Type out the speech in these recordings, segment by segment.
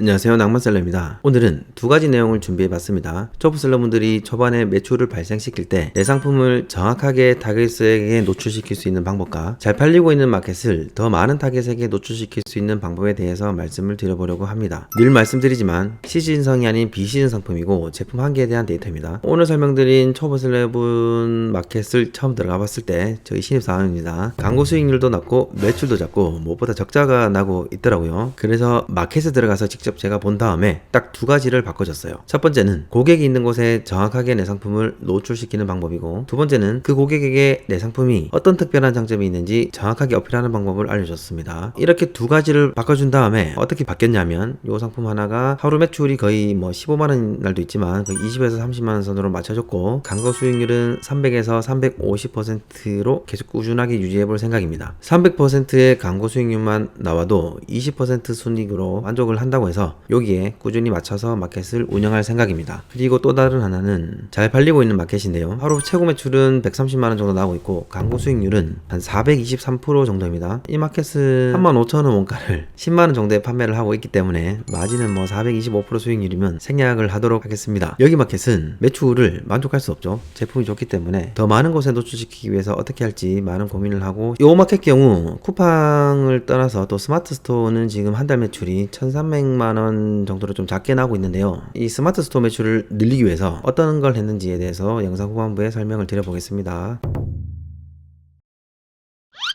안녕하세요, 낭만셀러입니다. 오늘은 두 가지 내용을 준비해봤습니다. 초보셀러분들이 초반에 매출을 발생시킬 때 내 상품을 정확하게 타겟에게 노출시킬 수 있는 방법과 잘 팔리고 있는 마켓을 더 많은 타겟에게 노출시킬 수 있는 방법에 대해서 말씀을 드려보려고 합니다. 늘 말씀드리지만 시즌성이 아닌 비시즌 상품이고 제품 한 개에 대한 데이터입니다. 오늘 설명드린 초보셀러분 마켓을 처음 들어가 봤을 때 저희 신입사원입니다. 광고 수익률도 낮고 매출도 작고 무엇보다 적자가 나고 있더라고요. 그래서 마켓에 들어가서 직접 제가 본 다음에 딱 두 가지를 바꿔줬어요. 첫 번째는 고객이 있는 곳에 정확하게 내 상품을 노출시키는 방법이고, 두 번째는 그 고객에게 내 상품이 어떤 특별한 장점이 있는지 정확하게 어필하는 방법을 알려줬습니다. 이렇게 두 가지를 바꿔준 다음에 어떻게 바뀌었냐면, 이 상품 하나가 하루 매출이 거의 15만원 날도 있지만 거의 20에서 30만원 선으로 맞춰줬고, 광고 수익률은 300에서 350%로 계속 꾸준하게 유지해볼 생각입니다. 300%의 광고 수익률만 나와도 20% 순이익으로 만족을 한다고 해서 여기에 꾸준히 맞춰서 마켓을 운영할 생각입니다. 그리고 또 다른 하나는 잘 팔리고 있는 마켓인데요. 하루 최고 매출은 130만원 정도 나오고 있고 광고 수익률은 한 423% 정도입니다. 이 마켓은 35,000원 원가를 10만원 정도에 판매를 하고 있기 때문에 마진은 425% 수익률이면 생략을 하도록 하겠습니다. 여기 마켓은 매출을 만족할 수 없죠. 제품이 좋기 때문에 더 많은 곳에 노출시키기 위해서 어떻게 할지 많은 고민을 하고, 이 마켓 경우 쿠팡을 떠나서 또 스마트 스토어는 지금 한 달 매출이 1300만원 정도로 좀 작게 나오고 있는데요. 이 스마트 스토어 매출을 늘리기 위해서 어떤 걸 했는지에 대해서 영상 후반부에 설명을 드려보겠습니다.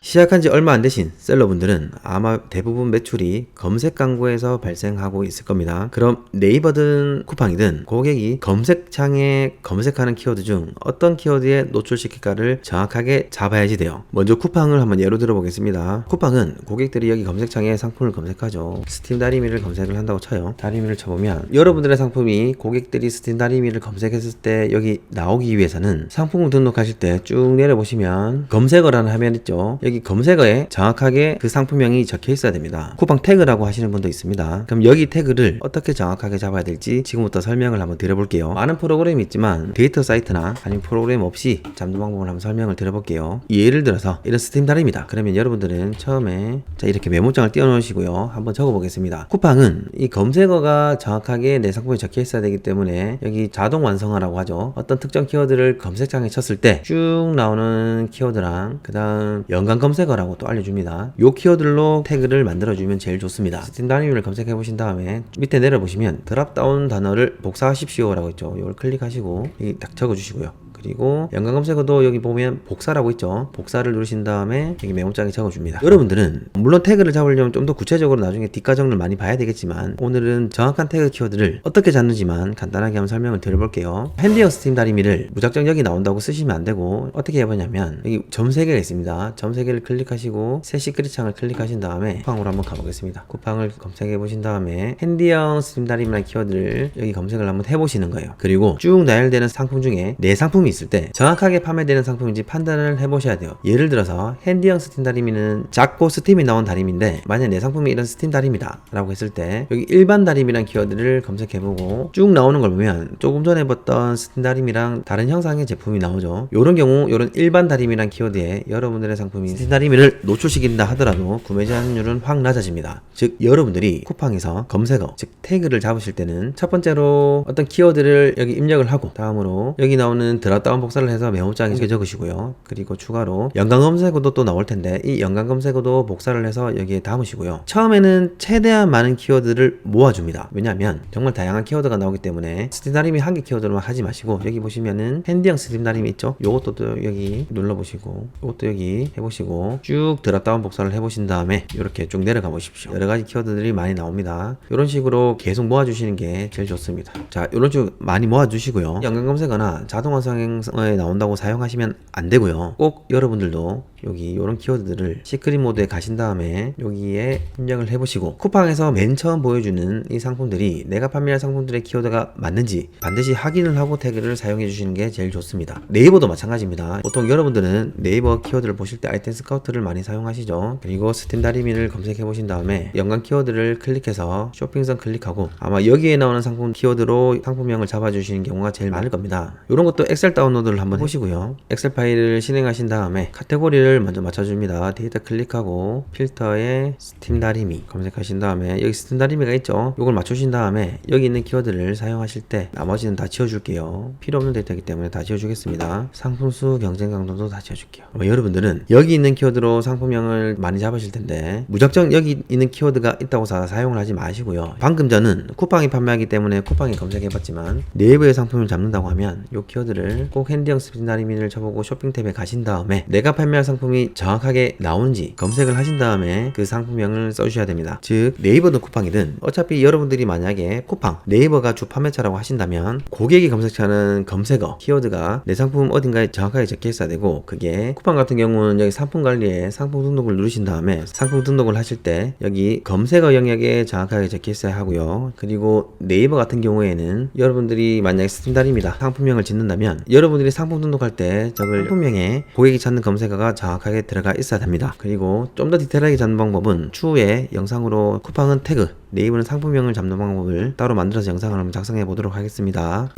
시작한 지 얼마 안 되신 셀러분들은 아마 대부분 매출이 검색 광고에서 발생하고 있을 겁니다. 그럼 네이버든 쿠팡이든 고객이 검색창에 검색하는 키워드 중 어떤 키워드에 노출시킬까를 정확하게 잡아야지 돼요. 먼저 쿠팡을 한번 예로 들어보겠습니다. 쿠팡은 고객들이 여기 검색창에 상품을 검색하죠. 스팀 다리미를 검색을 한다고 쳐요. 다리미를 쳐보면 여러분들의 상품이 고객들이 스팀 다리미를 검색했을 때 여기 나오기 위해서는 상품을 등록하실 때 쭉 내려보시면 검색어라는 화면 있죠. 여기 검색어에 정확하게 그 상품명이 적혀 있어야 됩니다. 쿠팡 태그라고 하시는 분도 있습니다. 그럼 여기 태그를 어떻게 정확하게 잡아야 될지 지금부터 설명을 한번 드려볼게요. 많은 프로그램이 있지만 데이터 사이트나 아니면 프로그램 없이 잡는 방법을 한번 설명을 드려볼게요. 예를 들어서 이런 스팀 다리입니다. 그러면 여러분들은 처음에 이렇게 메모장을 띄워 놓으시고요. 한번 적어보겠습니다. 쿠팡은 이 검색어가 정확하게 내 상품에 적혀 있어야 되기 때문에 여기 자동 완성화라고 하죠. 어떤 특정 키워드를 검색창에 쳤을 때 쭉 나오는 키워드랑 그 다음 연관 검색어라고 또 알려줍니다. 요 키워드로 태그를 만들어주면 제일 좋습니다. 스팀 다리미를 검색해 보신 다음에 밑에 내려보시면 드랍다운 단어를 복사하십시오 라고 있죠. 이걸 클릭하시고 여기 딱 적어주시고요. 그리고 연관 검색어도 여기 보면 복사라고 있죠. 복사를 누르신 다음에 여기 메모장에 적어줍니다. 여러분들은 물론 태그를 잡으려면 좀 더 구체적으로 나중에 뒷과정을 많이 봐야 되겠지만, 오늘은 정확한 태그 키워드를 어떻게 잡는지만 간단하게 한번 설명을 드려볼게요. 핸디어 스팀 다리미를 무작정 여기 나온다고 쓰시면 안 되고, 어떻게 해보냐면 여기 점 3개가 있습니다. 점 3개를 클릭하시고 새 시크릿 창을 클릭하신 다음에 쿠팡으로 한번 가보겠습니다. 쿠팡을 검색해 보신 다음에 핸디형 스팀 다리미라는 키워드를 여기 검색을 한번 해보시는 거예요. 그리고 쭉 나열되는 상품 중에 내 상품이 있을 때 정확하게 판매되는 상품인지 판단을 해보셔야 돼요. 예를 들어서 핸디형 스팀 다리미는 작고 스팀이 나온 다리미인데, 만약 내 상품이 이런 스팀 다리미다 라고 했을 때 여기 일반 다리미란 키워드를 검색해보고 쭉 나오는 걸 보면 조금 전에 봤던 스팀 다리미랑 다른 형상의 제품이 나오죠. 요런 경우 요런 일반 다리미란 키워드에 여러분들의 상품이 스팀 다리미를 노출시킨다 하더라도 구매 제한율은 확 낮아집니다. 즉 여러분들이 쿠팡에서 검색어 즉 태그를 잡으실 때는 첫 번째로 어떤 키워드를 여기 입력을 하고, 다음으로 여기 나오는 드랍다운 복사를 해서 메모장에 적으시고요. 그리고 추가로 연관 검색어도 또 나올 텐데 이 연관 검색어도 복사를 해서 여기에 담으시고요. 처음에는 최대한 많은 키워드를 모아줍니다. 왜냐하면 정말 다양한 키워드가 나오기 때문에 스팀 다리미 한 개 키워드로만 하지 마시고, 여기 보시면은 핸디형 스팀 다리미 있죠? 요것도 또 여기 눌러보시고 요것도 여기 해보시고 쭉 드랍다운 복사를 해보신 다음에 이렇게 쭉 내려가 보십시오. 여러가지 키워드들이 많이 나옵니다. 이런 식으로 계속 모아주시는 게 제일 좋습니다. 자, 이런 식으로 많이 모아주시고요. 연관 검색어나 자동 완성에 나온다고 사용하시면 안 되고요. 꼭 여러분들도 여기 이런 키워드들을 시크릿 모드에 가신 다음에 여기에 입력을 해보시고, 쿠팡에서 맨 처음 보여주는 이 상품들이 내가 판매할 상품들의 키워드가 맞는지 반드시 확인을 하고 태그를 사용해 주시는 게 제일 좋습니다. 네이버도 마찬가지입니다. 보통 여러분들은 네이버 키워드를 보실 때 아이템 스카우트를 많이 사용하시죠. 그리고 스팀 다리미를 검색해 보신 다음에 연관 키워드를 클릭해서 쇼핑선 클릭하고 아마 여기에 나오는 상품 키워드로 상품명을 잡아주시는 경우가 제일 많을 겁니다. 이런 것도 엑셀 다운로드를 한번 해보시고요. 엑셀 파일을 실행하신 다음에 카테고리를 키워드를 먼저 맞춰줍니다. 데이터 클릭하고 필터에 스팀 다리미 검색하신 다음에 여기 스팀 다리미가 있죠. 이걸 맞추신 다음에 여기 있는 키워드를 사용하실 때 나머지는 다 지워줄게요. 필요 없는 데이터이기 때문에 다 지워주겠습니다. 상품수, 경쟁 강도도 다 지워줄게요. 여러분들은 여기 있는 키워드로 상품명을 많이 잡으실 텐데 무작정 여기 있는 키워드가 있다고 사용을 하지 마시고요. 방금 전은 쿠팡이 판매하기 때문에 쿠팡이 검색해봤지만 네이버의 상품을 잡는다고 하면 이 키워드를 꼭 핸디형 스팀 다리미를 쳐보고 쇼핑 탭에 가신 다음에 내가 판매할 상품이 정확하게 나오는지 검색을 하신 다음에 그 상품명을 써주셔야 됩니다. 즉 네이버든 쿠팡이든 어차피 여러분들이 만약에 쿠팡, 네이버가 주 판매처라고 하신다면 고객이 검색하는 검색어 키워드가 내 상품 어딘가에 정확하게 적혀 있어야 되고, 그게 쿠팡 같은 경우는 여기 상품 관리에 상품 등록을 누르신 다음에 상품 등록을 하실 때 여기 검색어 영역에 정확하게 적혀 있어야 하고요. 그리고 네이버 같은 경우에는 여러분들이 만약에 스팀 다리미다 상품명을 짓는다면 여러분들이 상품 등록할 때 적을 상품명에 고객이 찾는 검색어가 정확하게 들어가 있어야 됩니다. 그리고 좀 더 디테일하게 잡는 방법은 추후에 영상으로 쿠팡은 태그, 네이버는 상품명을 잡는 방법을 따로 만들어서 영상을 한번 작성해 보도록 하겠습니다.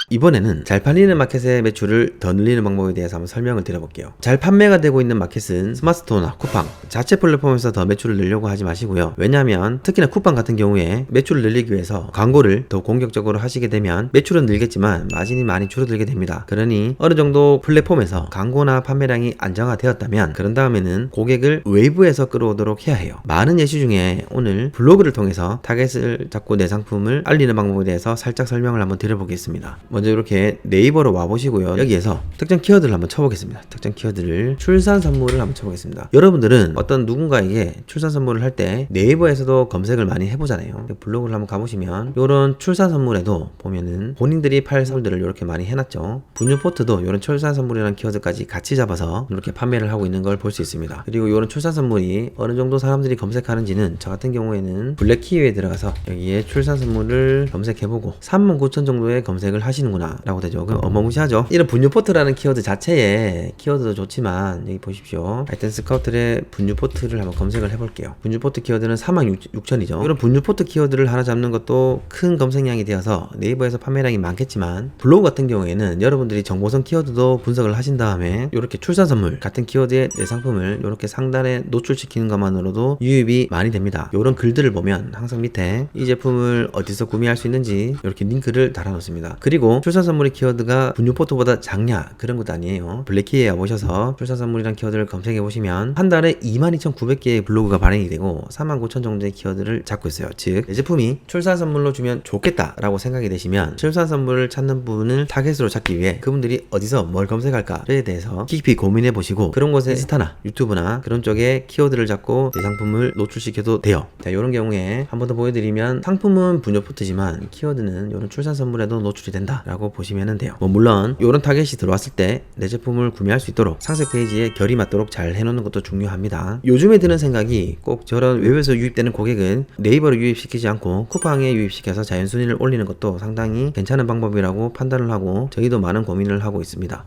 이번에는 잘 팔리는 마켓의 매출을 더 늘리는 방법에 대해서 한번 설명을 드려볼게요. 잘 판매가 되고 있는 마켓은 스마트스토어나 쿠팡 자체 플랫폼에서 더 매출을 늘려고 하지 마시고요. 왜냐하면 특히나 쿠팡 같은 경우에 매출을 늘리기 위해서 광고를 더 공격적으로 하시게 되면 매출은 늘겠지만 마진이 많이 줄어들게 됩니다. 그러니 어느 정도 플랫폼에서 광고나 판매량이 안정화되었다면 그런 다음에는 고객을 외부에서 끌어오도록 해야 해요. 많은 예시 중에 오늘 블로그를 통해서 타겟을 잡고 내 상품을 알리는 방법에 대해서 살짝 설명을 한번 드려보겠습니다. 먼저 이렇게 네이버로 와보시고요. 여기에서 특정 키워드를 한번 쳐보겠습니다. 특정 키워드를 출산 선물을 한번 쳐보겠습니다. 여러분들은 어떤 누군가에게 출산 선물을 할 때 네이버에서도 검색을 많이 해보잖아요. 블로그를 한번 가보시면 이런 출산 선물에도 보면은 본인들이 팔 선물들을 이렇게 많이 해놨죠. 분유 포트도 이런 출산 선물이라는 키워드까지 같이 잡아서 이렇게 판매를 하고 있는 걸 볼 수 있습니다. 그리고 이런 출산 선물이 어느 정도 사람들이 검색하는지는 저 같은 경우에는 블랙 키위에 들어가서 여기에 출산 선물을 검색해보고 39,000 정도의 검색을 하시는구나 라고 되죠. 그럼 어마무시하죠. 이런 분유포트라는 키워드 자체에 키워드도 좋지만 여기 보십시오. 하여튼 스카우트의 분유포트를 한번 검색을 해볼게요. 분유포트 키워드는 46,000이죠. 이런 분유포트 키워드를 하나 잡는 것도 큰 검색량이 되어서 네이버에서 판매량이 많겠지만 블로그 같은 경우에는 여러분들이 정보성 키워드도 분석을 하신 다음에 이렇게 출산 선물 같은 키워드의 내 상품을 이렇게 상단에 노출시키는 것만으로도 유입이 많이 됩니다. 이런 글들을 보면 항상 밑에 이 제품을 어디서 구매할 수 있는지 이렇게 링크를 달아놓습니다. 그리고 출산 선물의 키워드가 분유포트보다 작냐 그런 것도 아니에요. 블랙키에 와보셔서 출산 선물이란 키워드를 검색해 보시면 한 달에 22,900개의 블로그가 발행이 되고 39,000 정도의 키워드를 잡고 있어요. 즉 내 제품이 출산 선물로 주면 좋겠다 라고 생각이 되시면 출산 선물을 찾는 분을 타겟으로 찾기 위해 그분들이 어디서 뭘 검색할까에 대해서 깊이 고민해 보시고 그런 곳에 인스타나 유튜브나 그런 쪽에 키워드를 잡고 내 상품을 노출시켜도 돼요. 자, 이런 경우에 한 번 더 보여드리면 상품은 분유포트지만 키워드는 이런 출산 선물에도 노출이 된다 라고 보시면 돼요. 물론 이런 타겟이 들어왔을 때 내 제품을 구매할 수 있도록 상세 페이지에 결이 맞도록 잘 해놓는 것도 중요합니다. 요즘에 드는 생각이 꼭 저런 외부에서 유입되는 고객은 네이버로 유입시키지 않고 쿠팡에 유입시켜서 자연순위를 올리는 것도 상당히 괜찮은 방법이라고 판단을 하고 저희도 많은 고민을 하고 있습니다.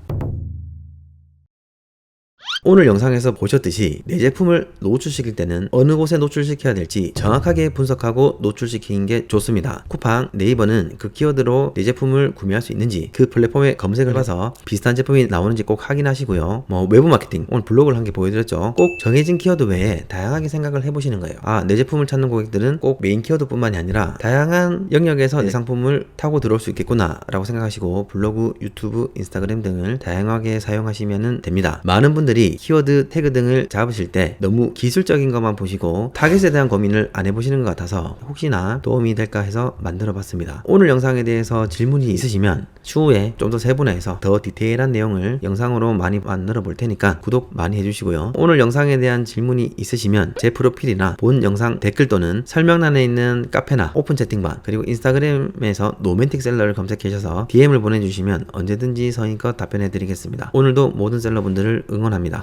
오늘 영상에서 보셨듯이 내 제품을 노출시킬 때는 어느 곳에 노출시켜야 될지 정확하게 분석하고 노출시키는 게 좋습니다. 쿠팡, 네이버는 그 키워드로 내 제품을 구매할 수 있는지 그 플랫폼에 검색을 해서 비슷한 제품이 나오는지 꼭 확인하시고요. 외부 마케팅, 오늘 블로그를 한 개 보여드렸죠. 꼭 정해진 키워드 외에 다양하게 생각을 해보시는 거예요. 내 제품을 찾는 고객들은 꼭 메인 키워드 뿐만이 아니라 다양한 영역에서 내 상품을 타고 들어올 수 있겠구나 라고 생각하시고 블로그, 유튜브, 인스타그램 등을 다양하게 사용하시면 됩니다. 많은 분들이 키워드, 태그 등을 잡으실 때 너무 기술적인 것만 보시고 타겟에 대한 고민을 안 해보시는 것 같아서 혹시나 도움이 될까 해서 만들어 봤습니다. 오늘 영상에 대해서 질문이 있으시면 추후에 좀 더 세분화해서 더 디테일한 내용을 영상으로 많이 만들어 볼 테니까 구독 많이 해주시고요. 오늘 영상에 대한 질문이 있으시면 제 프로필이나 본 영상 댓글 또는 설명란에 있는 카페나 오픈 채팅방 그리고 인스타그램에서 노맨틱 셀러를 검색하셔서 DM을 보내주시면 언제든지 성의껏 답변해 드리겠습니다. 오늘도 모든 셀러분들을 응원합니다.